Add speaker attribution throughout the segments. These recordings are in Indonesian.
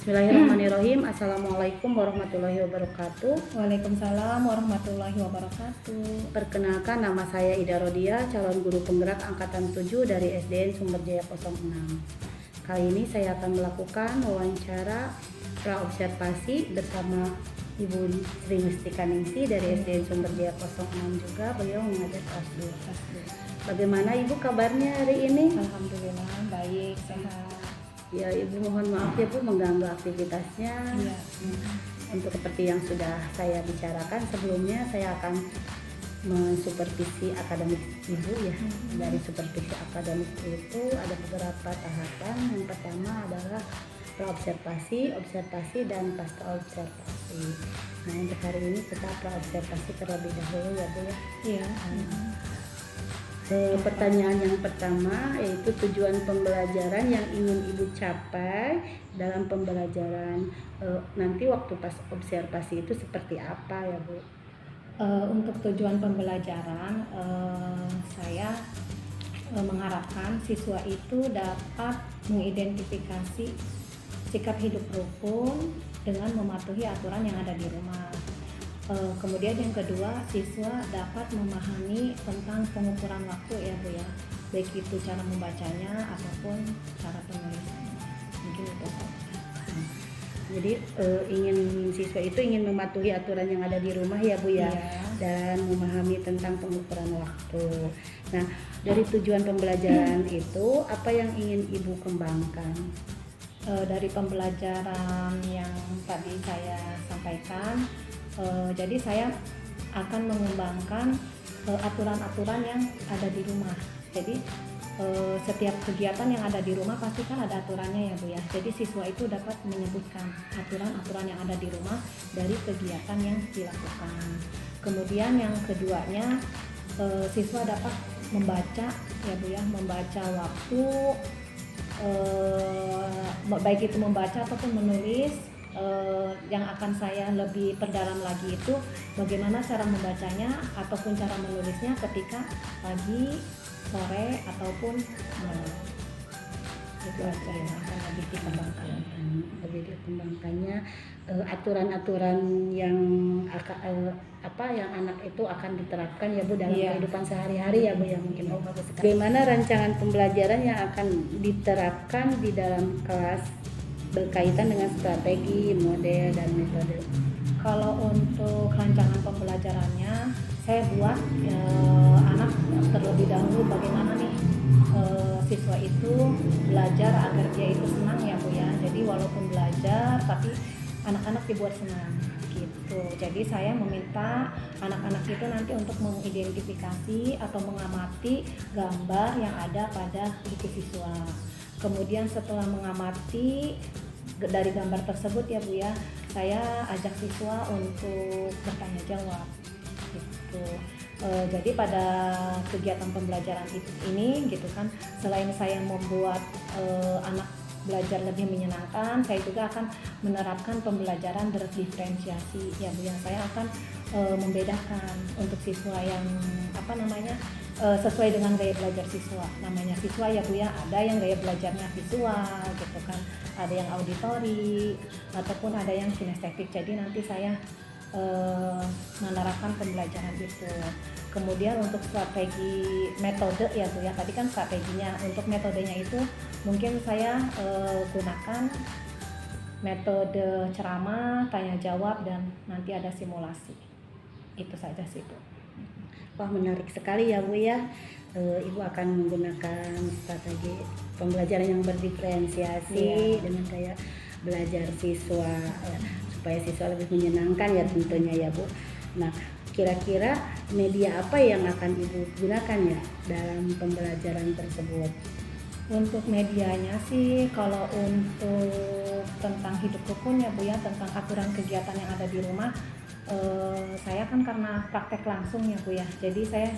Speaker 1: Bismillahirrahmanirrahim. Assalamualaikum warahmatullahi wabarakatuh.
Speaker 2: Waalaikumsalam warahmatullahi wabarakatuh.
Speaker 1: Perkenalkan, nama saya Ida Rodia, calon guru penggerak angkatan 7 dari SDN Sumberjaya 06. Kali ini saya akan melakukan wawancara praobservasi bersama Ibu Sri Mustika Ningsi dari SDN Sumberjaya 06 juga. Beliau mengajar kelas 2. Bagaimana Ibu kabarnya hari ini?
Speaker 2: Alhamdulillah baik, sehat.
Speaker 1: Ya Ibu, mohon maaf ya Bu mengganggu aktivitasnya.
Speaker 2: Iya.
Speaker 1: Untuk seperti yang sudah saya bicarakan sebelumnya, saya akan mensupervisi akademik Ibu ya. Dari supervisi akademik itu ada beberapa tahapan. Yang pertama adalah praobservasi, observasi, dan pasca observasi. Nah, untuk hari ini kita praobservasi terlebih dahulu ya Bu ya.
Speaker 2: Iya.
Speaker 1: Pertanyaan yang pertama yaitu tujuan pembelajaran yang ingin Ibu capai dalam pembelajaran nanti waktu pas observasi itu seperti apa ya Bu?
Speaker 2: Untuk tujuan pembelajaran, saya mengharapkan siswa itu dapat mengidentifikasi sikap hidup rukun dengan mematuhi aturan yang ada di rumah. Kemudian yang kedua, siswa dapat memahami tentang pengukuran waktu ya Bu ya, baik itu cara membacanya ataupun cara penulisannya. Mungkin itu saja.
Speaker 1: Jadi siswa itu ingin mematuhi aturan yang ada di rumah ya Bu ya, dan memahami tentang pengukuran waktu. Nah, dari tujuan pembelajaran itu apa yang ingin Ibu kembangkan?
Speaker 2: Dari pembelajaran yang tadi saya sampaikan, jadi saya akan mengembangkan aturan-aturan yang ada di rumah. Jadi setiap kegiatan yang ada di rumah pasti kan ada aturannya ya Bu ya. Jadi siswa itu dapat menyebutkan aturan-aturan yang ada di rumah dari kegiatan yang dilakukan. Kemudian yang keduanya, siswa dapat membaca ya Bu ya, membaca waktu, baik itu membaca ataupun menulis. Yang akan saya lebih perdalam lagi itu bagaimana cara membacanya ataupun cara menulisnya ketika pagi, sore ataupun malam. Itu aja yang akan lebih dikembangkan.
Speaker 1: Lebih dikembangkannya aturan-aturan yang yang anak itu akan diterapkan ya Bu dalam kehidupan sehari-hari ya Bu ya, mungkin bagus sekali. Bagaimana rancangan pembelajaran yang akan diterapkan di dalam kelas berkaitan dengan strategi, model, dan metode?
Speaker 2: Kalau untuk rancangan pembelajarannya, saya buat anak terlebih dahulu bagaimana nih siswa itu belajar agar dia itu senang ya Bu ya. Jadi walaupun belajar tapi anak-anak dibuat senang gitu. Jadi saya meminta anak-anak itu nanti untuk mengidentifikasi atau mengamati gambar yang ada pada buku siswa. Kemudian setelah mengamati dari gambar tersebut ya Bu ya, saya ajak siswa untuk bertanya jawab gitu. Jadi pada kegiatan pembelajaran ini gitu kan, selain saya membuat anak belajar lebih menyenangkan, saya juga akan menerapkan pembelajaran berdiferensiasi ya Bu ya. Saya akan membedakan untuk siswa yang sesuai dengan gaya belajar siswa. Namanya siswa ya Bu ya, ada yang gaya belajarnya visual gitu kan, ada yang auditori ataupun ada yang kinestetik. Jadi nanti saya menerapkan pembelajaran itu. Kemudian untuk strategi metode ya Bu ya, tadi kan strateginya. Untuk metodenya itu mungkin saya gunakan metode ceramah, tanya jawab, dan nanti ada simulasi. Itu saja sih Bu.
Speaker 1: Wah, menarik sekali ya Bu ya. Ibu akan menggunakan strategi pembelajaran yang berdiferensiasi dengan gaya belajar siswa ya, supaya siswa lebih menyenangkan ya tentunya ya Bu. Nah, kira-kira media apa yang akan Ibu gunakan ya dalam pembelajaran tersebut?
Speaker 2: Untuk medianya sih, kalau untuk tentang hidup rukun ya Bu ya, tentang aturan kegiatan yang ada di rumah, saya kan karena praktek langsung ya Bu ya, jadi saya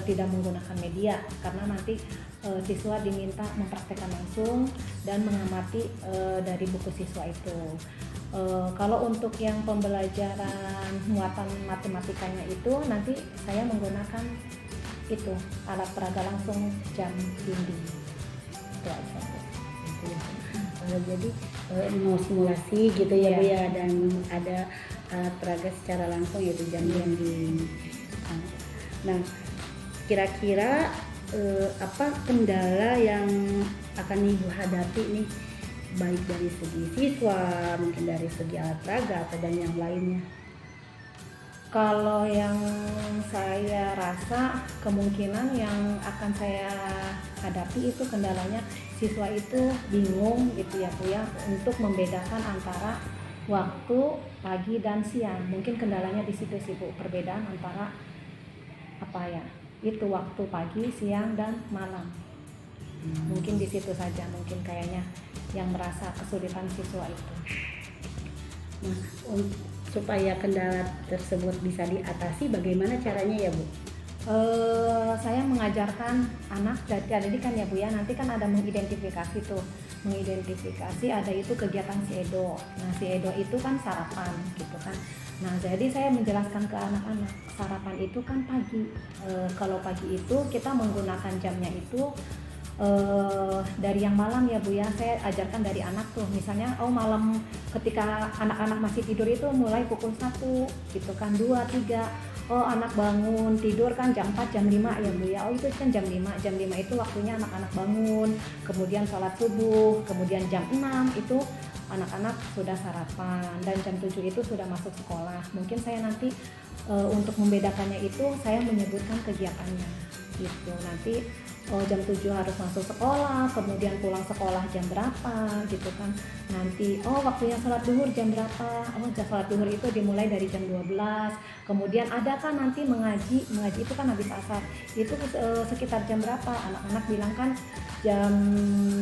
Speaker 2: tidak menggunakan media karena nanti siswa diminta mempraktekkan langsung dan mengamati dari buku siswa itu. Kalau untuk yang pembelajaran muatan matematikanya itu nanti saya menggunakan itu alat peraga langsung jam dinding. Itu aja.
Speaker 1: Jadi mau simulasi gitu ya Bu
Speaker 2: Iya.
Speaker 1: ya, dan ada alat peraga secara langsung yaitu jam-jam di. Nah, kira-kira apa kendala yang akan Ibu hadapi nih, baik dari segi siswa, mungkin dari segi alat peraga atau dan yang lainnya?
Speaker 2: Kalau yang saya rasa kemungkinan yang akan saya hadapi itu kendalanya siswa itu bingung gitu ya Bu ya untuk membedakan antara waktu pagi dan siang. Mungkin kendalanya di situ sih Bu, perbedaan antara apa ya? Itu waktu pagi, siang dan malam. Mungkin di situ saja mungkin kayaknya yang merasa kesulitan siswa itu.
Speaker 1: Nah, supaya kendala tersebut bisa diatasi, bagaimana caranya ya Bu?
Speaker 2: Saya mengajarkan anak jadi kan ya Bu ya, nanti kan ada mengidentifikasi ada itu kegiatan si Edo. Nah si Edo itu kan sarapan gitu kan. Nah jadi saya menjelaskan ke anak-anak sarapan itu kan pagi. Kalau pagi itu kita menggunakan jamnya itu dari yang malam ya Bu ya, saya ajarkan dari anak tuh, misalnya malam ketika anak-anak masih tidur itu mulai pukul 1 gitu kan, 2, 3, anak bangun tidur kan jam 4, jam 5 ya Bu ya, itu kan jam 5 itu waktunya anak-anak bangun, kemudian sholat subuh, kemudian jam 6 itu anak-anak sudah sarapan, dan jam 7 itu sudah masuk sekolah. Mungkin saya nanti untuk membedakannya itu saya menyebutkan kegiatannya gitu, nanti jam 7 harus masuk sekolah, kemudian pulang sekolah jam berapa gitu kan. Nanti waktunya sholat duhur jam berapa, sholat duhur itu dimulai dari jam 12. Kemudian ada kan nanti mengaji itu kan habis asar, itu sekitar jam berapa, anak-anak bilang kan jam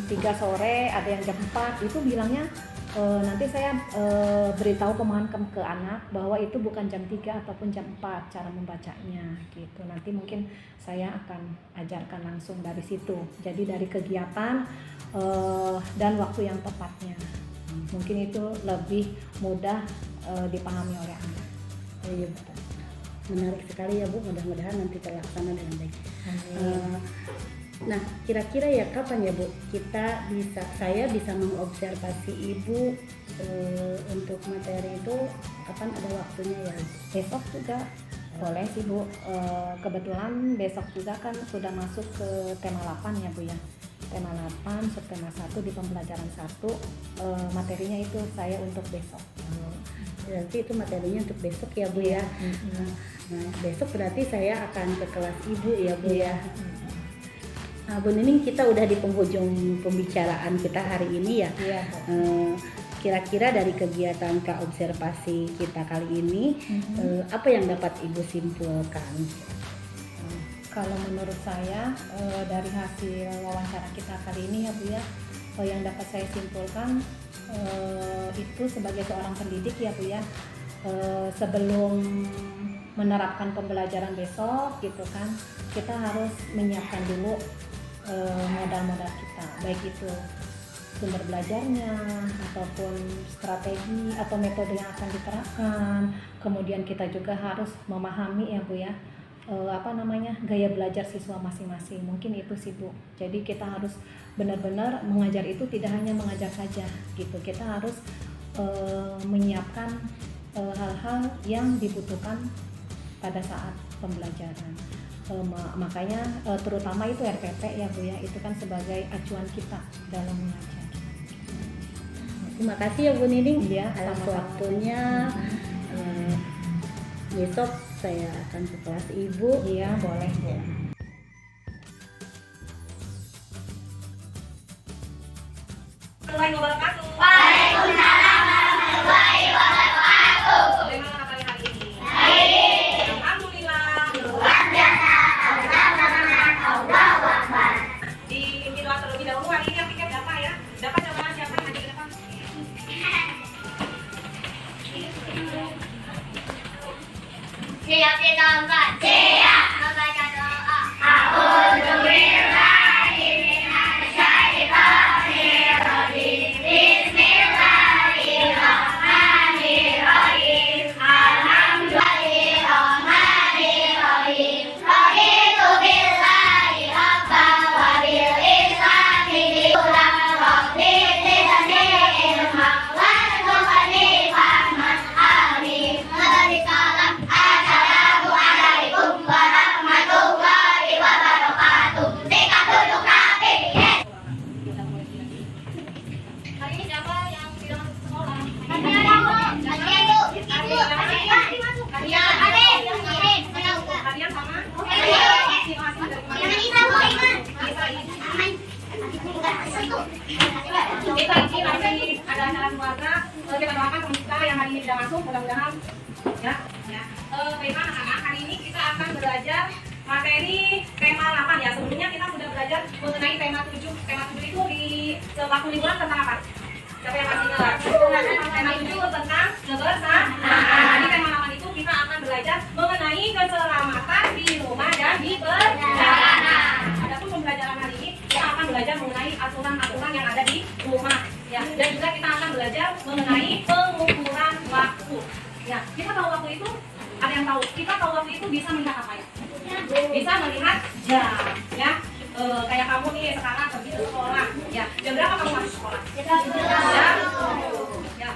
Speaker 2: 3 sore, ada yang jam 4, itu bilangnya nanti saya beritahu pemahaman ke anak bahwa itu bukan jam 3 ataupun jam 4 cara membacanya gitu. Nanti mungkin saya akan ajarkan langsung dari situ. Jadi dari kegiatan dan waktu yang tepatnya. Mungkin itu lebih mudah dipahami oleh anak.
Speaker 1: Oh iya betul. Menarik sekali ya Bu, mudah-mudahan nanti terlaksana dengan baik. Nah, kira-kira ya kapan ya Bu saya bisa mengobservasi Ibu untuk materi itu, kapan ada waktunya ya?
Speaker 2: Besok juga boleh sih Bu. Kebetulan besok juga kan sudah masuk ke tema 8 ya Bu ya. Tema 8, subtema 1 di pembelajaran 1, materinya itu saya untuk besok.
Speaker 1: Berarti itu materinya untuk besok ya Bu ya. Nah, besok berarti saya akan ke kelas Ibu ya Bu ya. Nah, Bu Nining, kita udah di penghujung pembicaraan kita hari ini ya.
Speaker 2: Iya.
Speaker 1: Kira-kira dari kegiatan observasi kita kali ini, apa yang dapat Ibu simpulkan?
Speaker 2: Kalau menurut saya dari hasil wawancara kita kali ini ya Bu ya, yang dapat saya simpulkan itu sebagai seorang pendidik ya Bu ya, sebelum menerapkan pembelajaran besok gitu kan, kita harus menyiapkan dulu modal-modal kita, baik itu sumber belajarnya ataupun strategi atau metode yang akan diterapkan. Kemudian kita juga harus memahami ya Bu ya, gaya belajar siswa masing-masing. Mungkin itu sih Bu. Jadi kita harus benar-benar mengajar itu tidak hanya mengajar saja gitu. Kita harus menyiapkan hal-hal yang dibutuhkan pada saat pembelajaran. Makanya terutama itu RPP ya Bu ya, itu kan sebagai acuan kita dalam mengajar.
Speaker 1: Terima kasih ya Bu Nining
Speaker 2: Ya,
Speaker 1: atas
Speaker 2: sama-sama.
Speaker 1: waktunya. Besok saya akan ke kelas Ibu.
Speaker 2: Iya, boleh Bu.
Speaker 3: Waalaikumsalam warahmatullahi wabarakatuh. Bagaimana kabar hari ini? Baik. Alhamdulillah. Luar biasa. Allahu Akbar. Dipimpin doa terlebih dahulu. Hari ini yang tiket berapa ya? Dapat coba siapa yang maju ke depan?
Speaker 4: Siap ditambah. Siap. Membaca doa. A'udzubillahi minasyaitonir rajim. Bismillahirrahmanirrahim. Alhamdulillahirrahmanirrahim. Raditu billahi rabban wa bil islami dinan. Rabbi zidni ilma.
Speaker 3: dan keluarga. Kita doakan teman kita yang hari ini tidak masuk, mudah-mudahan ya. Baiklah anak-anak, hari ini kita akan belajar materi tema 8 ya. Sebelumnya kita sudah belajar mengenai tema 7. Tema 7 itu di waktu liburan tentang apa? Siapa yang masih ingat? Tema 7 tentang kebersamaan. Di tema 8 itu kita akan belajar mengenai keselamatan di rumah dan di perjalanan. Adapun pembelajaran hari ini kita akan belajar mengenai aturan-aturan yang ada di rumah ya. Dan juga kita akan belajar mengenai pengukuran waktu. Ya, kita tahu waktu itu, ada yang tahu? Kita tahu waktu itu bisa melihat apa ya? Bisa melihat jam ya. Kayak kamu nih sekarang pergi ke sekolah ya. Jam berapa kamu masuk sekolah? Jam ya.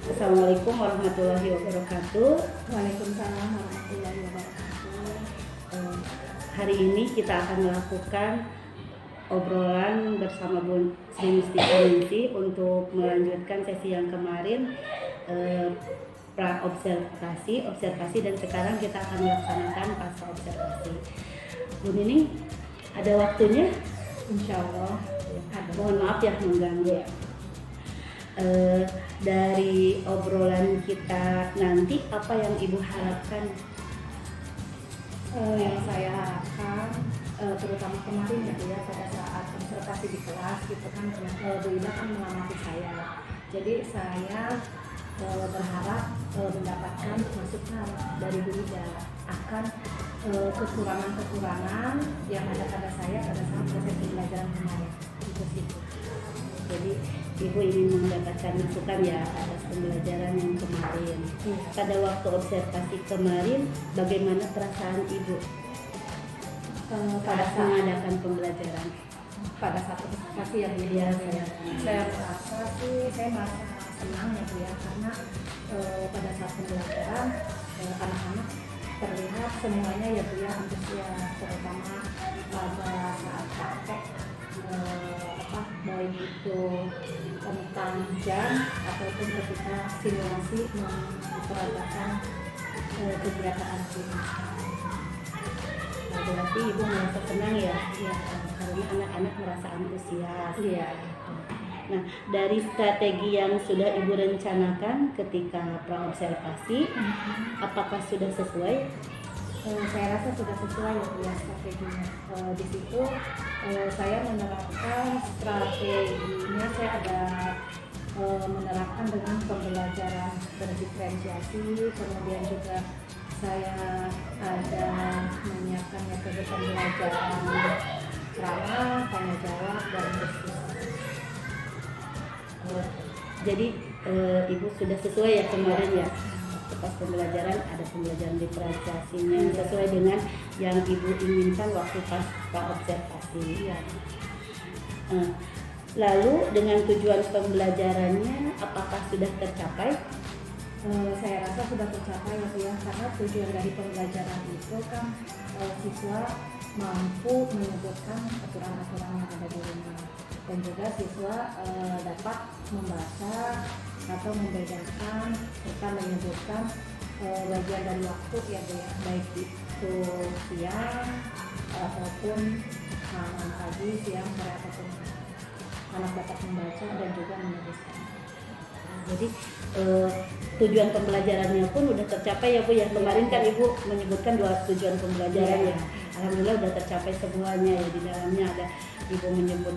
Speaker 1: Assalamualaikum warahmatullahi wabarakatuh.
Speaker 2: Waalaikumsalam warahmatullahi wabarakatuh.
Speaker 1: Hari ini kita akan melakukan obrolan bersama Bu Sri Musti untuk melanjutkan sesi yang kemarin, pra-observasi, observasi, dan sekarang kita akan melaksanakan pasca observasi. Bu Nining, ada waktunya?
Speaker 2: Insya Allah.
Speaker 1: Mohon maaf ya mengganggu. Dari obrolan kita nanti, apa yang Ibu harapkan?
Speaker 2: Yang saya harapkan, terutama kemarin ya pada saat observasi di kelas gitu kan, Bu Ida kan mengamati saya. Jadi saya berharap mendapatkan masukan dari Bu Ida akan kekurangan-kekurangan yang ada pada saya pada saat proses pembelajaran kemarin. Itu sih.
Speaker 1: Jadi Ibu ingin mendapatkan masukan ya atas pembelajaran yang kemarin. Pada waktu observasi kemarin, bagaimana perasaan Ibu pada saat mengadakan pembelajaran?
Speaker 2: Pada saat observasi yang
Speaker 1: Iya,
Speaker 2: saya merasa sih, saya merasa senang ya Bu ya, karena pada saat pembelajaran anak-anak terlihat semuanya ya Bu ya antusias, terutama pada saat praktek baik itu tentang jam ataupun ketika simulasi memperagakan kegiatan ini.
Speaker 1: Nah, berarti Ibu merasa senang ya, karena anak-anak merasa antusias.
Speaker 2: Iya.
Speaker 1: Nah, dari strategi yang sudah Ibu rencanakan ketika praobservasi, apakah sudah sesuai?
Speaker 2: Saya rasa sudah sesuai ya Bu ya strateginya. Di situ saya menerapkan strateginya, saya ada menerapkan dengan pembelajaran berdiferensiasi, kemudian juga saya ada menyiapkan metode pembelajaran ramah, tanya jawab, dan diskusi.
Speaker 1: Jadi Ibu sudah sesuai ya kemarin ya, pas pembelajaran ada pembelajaran diferensiasinya sesuai dengan yang Ibu inginkan waktu pas observasi.
Speaker 2: Iya.
Speaker 1: Lalu dengan tujuan pembelajarannya apakah sudah tercapai?
Speaker 2: Saya rasa sudah tercapai ya Bu ya, karena tujuan dari pembelajaran itu kan siswa mampu menyebutkan aturan-aturan yang ada di rumah, dan juga siswa dapat membaca atau membedakan serta menyebutkan bagian dari waktu ya Bu ya, baik itu siang ataupun malam, pagi, siang, sore, ataupun anak dapat membaca dan juga menuliskan.
Speaker 1: Jadi tujuan pembelajarannya pun udah tercapai ya Bu ya. Kemarin kan Ibu menyebutkan 2 tujuan pembelajaran ya. Alhamdulillah udah tercapai semuanya ya. Di dalamnya ada Ibu menyebut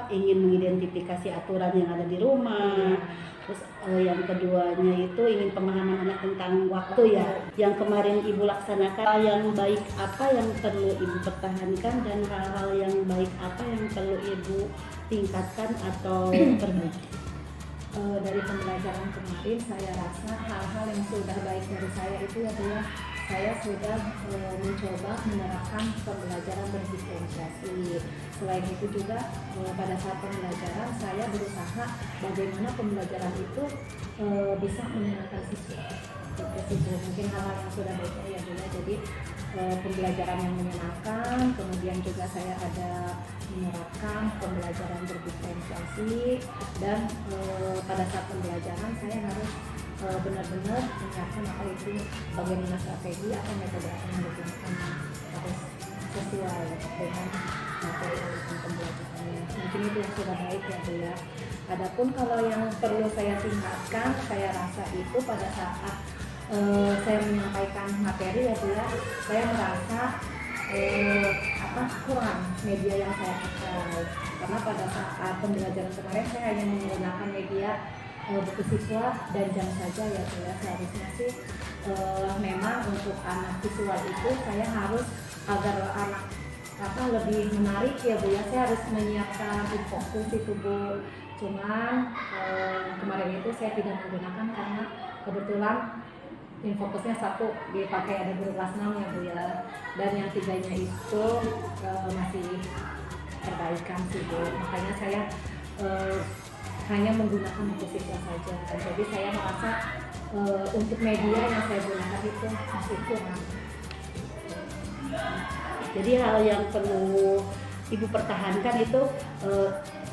Speaker 1: ingin mengidentifikasi aturan yang ada di rumah. Terus yang keduanya itu ingin pemahaman anak tentang waktu ya. Yang kemarin Ibu laksanakan, hal yang baik apa yang perlu Ibu pertahankan dan hal-hal yang baik apa yang perlu Ibu tingkatkan atau perbaiki.
Speaker 2: Dari pembelajaran kemarin saya rasa hal-hal yang sudah baik dari saya itu ya Bu ya, saya sudah mencoba menerapkan pembelajaran berdiferensiasi. Selain itu juga pada saat pembelajaran saya berusaha bagaimana pembelajaran itu bisa menyenangkan siswa. Mungkin hal-hal yang sudah baik ya Bu ya. Jadi pembelajaran yang menyenangkan, kemudian juga saya ada menerapkan pembelajaran berdiferensiasi, dan pada saat pembelajaran saya harus benar-benar menyiapkan apa itu bagaimana strategi atau metode apa yang digunakan harus sesuai dengan materi pembelajarannya. Mungkin itu yang sudah baik ya Bu ya. Adapun kalau yang perlu saya tingkatkan, saya rasa itu pada saat saya menyampaikan materi ya Bu ya, saya merasa kurang media yang saya pakai, karena pada saat pembelajaran kemarin saya hanya menggunakan media buku siswa dan jam saja ya Bu ya. Seharusnya sih memang untuk anak visual itu saya harus agar anak lebih menarik ya Bu ya, saya harus menyiapkan fokus itu Bu. Cuman kemarin itu saya tidak menggunakan karena kebetulan infokusnya satu dipakai ada guru kelas 6 ya Bu ya, dan yang tiganya itu masih perbaikan sih Bu. Makanya saya hanya menggunakan buku siswa saja. Jadi saya merasa untuk media yang saya gunakan itu masih kurang.
Speaker 1: Jadi hal yang perlu Ibu pertahankan itu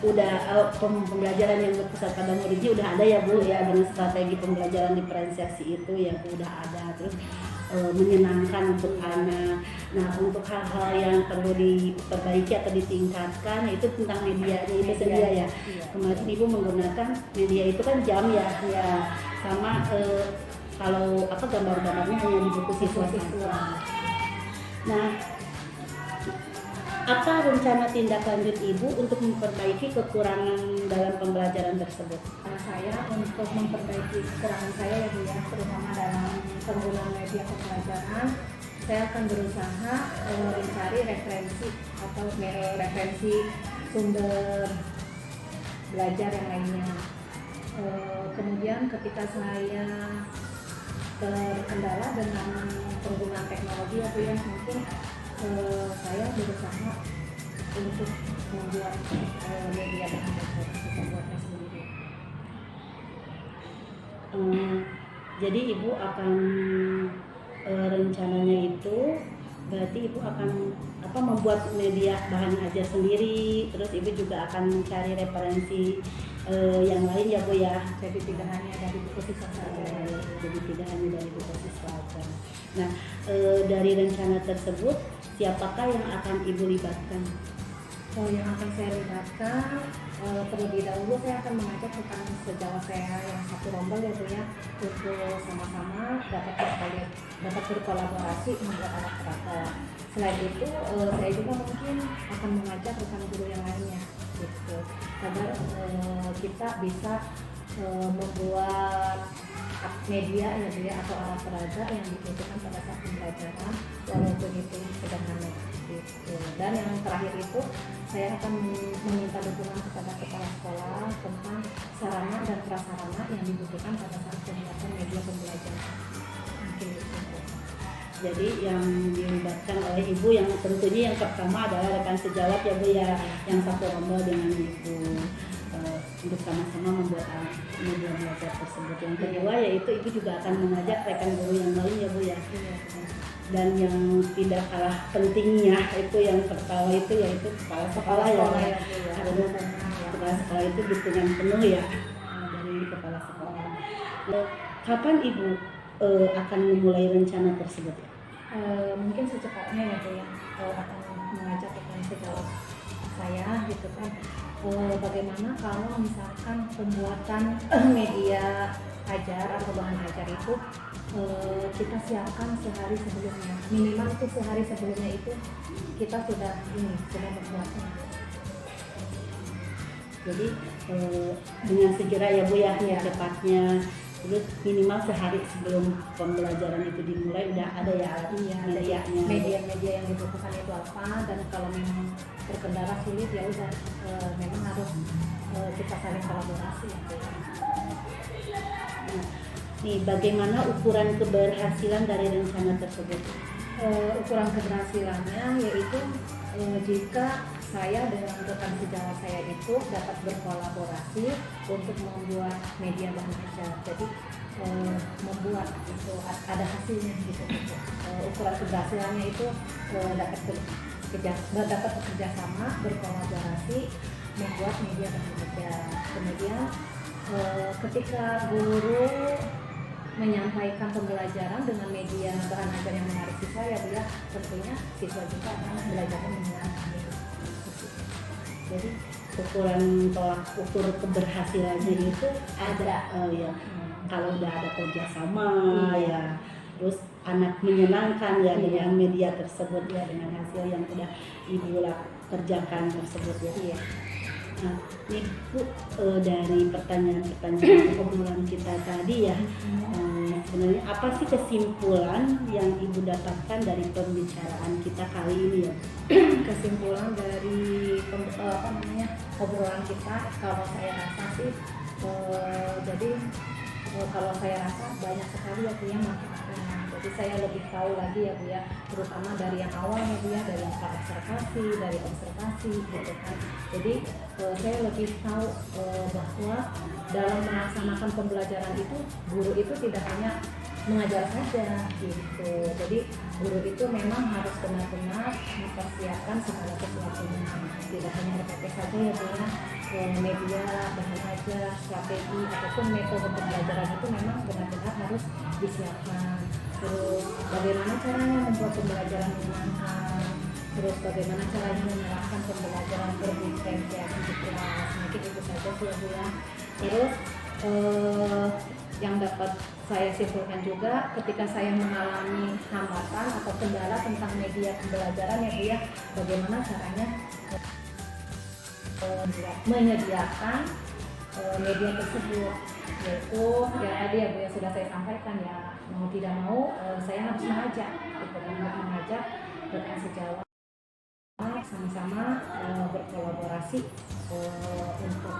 Speaker 1: udah pembelajaran yang berpusat pada muridnya udah ada ya Bu ya, dengan strategi pembelajaran diferensiasi itu yang udah ada, terus menyenangkan untuk anak. Nah, untuk hal-hal yang perlu diperbaiki atau ditingkatkan itu tentang medianya itu sendiri ya. Kemarin Ibu menggunakan media itu kan jam ya, sama kalau gambar-gambarnya hanya di buku siswa. Nah, apa rencana tindak lanjut Ibu untuk memperbaiki kekurangan dalam pembelajaran tersebut?
Speaker 2: Saya untuk memperbaiki kekurangan saya ya Bu ya, terutama dalam penggunaan media pembelajaran, saya akan berusaha mencari referensi atau referensi sumber belajar yang lainnya. Kemudian ketika saya terkendala dengan penggunaan teknologi ya Bu ya, mungkin saya berusaha untuk membuat media bahan belajar buatnya sendiri.
Speaker 1: Jadi Ibu akan rencananya itu berarti Ibu akan membuat media bahan ajar sendiri, terus Ibu juga akan mencari referensi yang lain ya Bu ya.
Speaker 2: Jadi tidak hanya dari buku siswa saja.
Speaker 1: Jadi tidak hanya dari buku siswa saja. Nah, dari rencana tersebut siapakah yang akan Ibu libatkan?
Speaker 2: Yang akan saya libatkan, terlebih dahulu saya akan mengajak rekan sejawat saya yang satu rombel ya Bu ya, untuk sama-sama dapat berkolaborasi membuat alat peraga. Selain itu, saya juga mungkin akan mengajak rekan guru yang lainnya, gitu, agar kita bisa membuat media ya Bu ya, atau alat peraga yang dibutuhkan pada saat pembelajaran, walaupun itu sederhana gitu. Dan yang terakhir itu saya akan meminta dukungan kepada kepala sekolah tentang sarana dan prasarana yang dibutuhkan pada saat pembuatan media pembelajaran. Mungkin itu.
Speaker 1: Jadi yang dilibatkan oleh Ibu yang tentunya yang pertama adalah rekan sejawat ya Bu ya, yang satu rombel dengan Ibu untuk sama-sama membuat media belajar tersebut. Yang kedua yaitu Ibu juga akan mengajak rekan guru yang lain ya Bu ya. Dan yang tidak kalah pentingnya itu yang pertama itu yaitu kepala sekolah ya. Karena kepala sekolah itu dukungan penuh ya dari kepala sekolah. Kapan Ibu akan memulai rencana tersebut?
Speaker 2: Mungkin secepatnya ya Bu ya, akan mengajak rekan sejawat saya gitu kan. Bagaimana kalau misalkan pembuatan media ajar atau bahan ajar itu kita siapkan sehari sebelumnya, minimal itu sehari sebelumnya itu kita sudah membuatnya.
Speaker 1: Jadi dengan segera ya Bu ya, cepatnya. Terus minimal sehari sebelum pembelajaran itu dimulai udah ada ya alat medianya.
Speaker 2: Media-media yang dibutuhkan itu apa, dan kalau memang terkendala sulit ya udah memang harus kita saling kolaborasi.
Speaker 1: Nah, nih bagaimana ukuran keberhasilan dari rencana tersebut?
Speaker 2: Ukuran keberhasilannya yaitu jika saya dengan rekan sejawat saya itu dapat berkolaborasi untuk membuat media bahan ajar. Jadi membuat itu ada hasilnya gitu. Ukuran keberhasilannya itu dapat bekerja sama, berkolaborasi, membuat media bahan ajar. Kemudian ketika guru menyampaikan pembelajaran dengan media bahan ajar yang menarik siswa ya Bu ya, tentunya siswa juga akan belajar menyenangkan gitu.
Speaker 1: Jadi ukuran tolak ukur keberhasilannya itu ada, ya. Kalau udah ada kerjasama ya, terus anak menyenangkan ya dengan media tersebut ya, dengan hasil yang udah ibu kerjakan tersebut ya.
Speaker 2: Iya.
Speaker 1: Nah, ini Bu, dari pertanyaan-pertanyaan obrolan kita tadi ya, sebenarnya apa sih kesimpulan yang ibu dapatkan dari pembicaraan kita kali ini ya?
Speaker 2: Kesimpulan dari obrolan kita, kalau saya rasa sih jadi kalau saya rasa banyak sekali ya Bu yang manfaatnya. Jadi saya lebih tahu lagi ya Bu ya, terutama dari yang awal ya Bu ya, dari yang dari observasi gitu kan. Jadi saya lebih tahu bahwa dalam melaksanakan pembelajaran itu guru itu tidak hanya mengajar saja gitu. Jadi guru itu memang harus benar-benar mempersiapkan segala sesuatunya, tidak hanya RPP saja ya Bu ya. Media, bahan ajar, strategi ataupun metode pembelajaran itu memang benar-benar harus disiapkan. Terus bagaimana caranya membuat pembelajaran menyenangkan, terus bagaimana caranya menerapkan pembelajaran berdiferensiasi di kelas, mungkin itu saja sih ya Bu ya. Terus yang dapat saya simpulkan juga ketika saya mengalami hambatan atau kendala tentang media pembelajaran ya Bu ya, bagaimana caranya menyediakan media tersebut, yaitu ya tadi ya Bu yang sudah saya sampaikan ya, mau tidak mau saya harus mengajak gitu, mengajak rekan sejawat sama-sama berkolaborasi untuk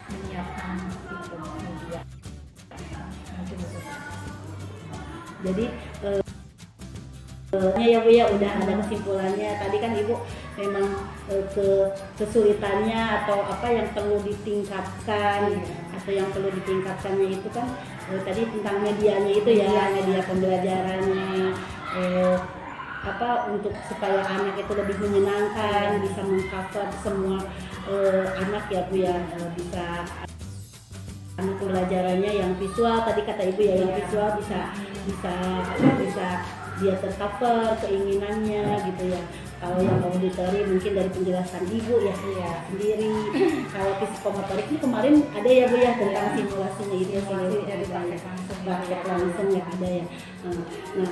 Speaker 2: menyiapkan itu media. Mungkin itu.
Speaker 1: Jadi ya Bu ya, udah ada kesimpulannya. Tadi kan Ibu memang kesulitannya atau apa yang perlu ditingkatkan atau yang perlu ditingkatkannya itu kan tadi tentang medianya itu ya, media pembelajarannya, apa untuk supaya anak itu lebih menyenangkan, bisa mengcover semua anak ya Bu ya, bisa anak pembelajarannya yang visual tadi kata Ibu ya, yang visual bisa dia tercover keinginannya gitu ya. Kalau yang auditori mungkin dari penjelasan Ibu ya, sendiri. Kalau psikomotorik ini kemarin ada ya Bu ya tentang simulasinya itu ya, praktek langsung ya ada ya. Nah,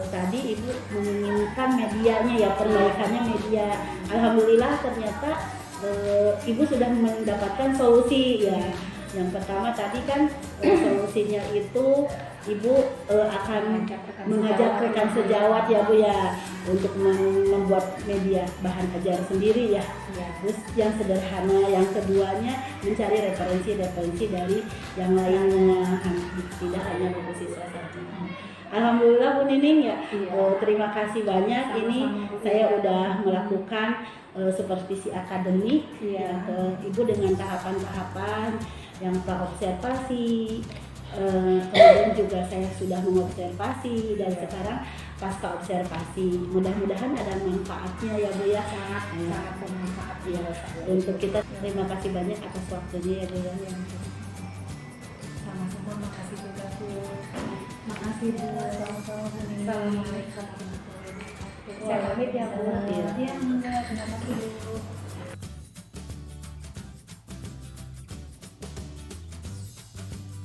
Speaker 1: tadi Ibu menginginkan medianya ya, perbaikannya media. Alhamdulillah ternyata Ibu sudah mendapatkan solusi ya. Yang pertama tadi kan solusinya itu Ibu akan mengajak rekan sejawat ya Bu ya untuk membuat media bahan ajar sendiri ya. Terus yang sederhana, yang keduanya mencari referensi dari yang lainnya, tidak hanya buku siswa saja. Alhamdulillah Bu Nining ya, terima kasih banyak. Ini saya udah melakukan supervisi akademik ya ke Ibu dengan tahapan-tahapan yang praobservasi. Kemudian juga saya sudah mengobservasi dan sekarang pasca observasi. Mudah-mudahan ada manfaatnya ya Bu ya. Sangat bermanfaat ya untuk kita. Terima kasih banyak atas waktunya ya Bu ya.
Speaker 2: Sama-sama, makasih juga Bu. Makasih Bu. Assalamualaikum. Saya pamit ya Bu.
Speaker 1: Iya.
Speaker 2: Terima kasih Bu.